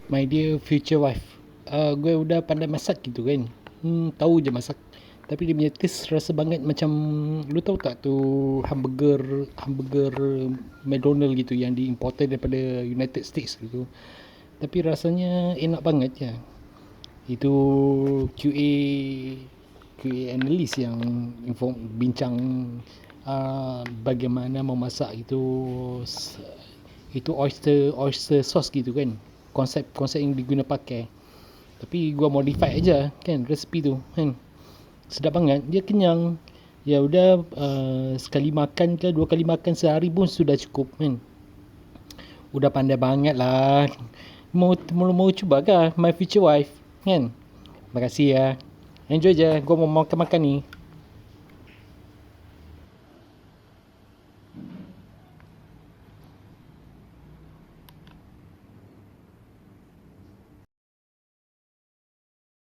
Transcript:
My dear future wife, gue udah pandai masak gitu kan. Tahu je masak. Tapi dia punya taste rasa banget macam, lu tahu tak tu hamburger McDonald gitu yang diimported daripada United States gitu. Tapi rasanya enak banget ya. Itu QA analyst yang bincang bagaimana memasak itu oyster sauce gitu kan, konsep yang diguna pakai. Tapi gua modify aja kan resipi tu kan, sedap banget, dia kenyang. Ya udah, sekali makan ke dua kali makan sehari pun sudah cukup kan. Udah pandai banget lah. Mau cuba ke my future wife kan? Makasih ya, enjoy je, gua mau makan-makan ni.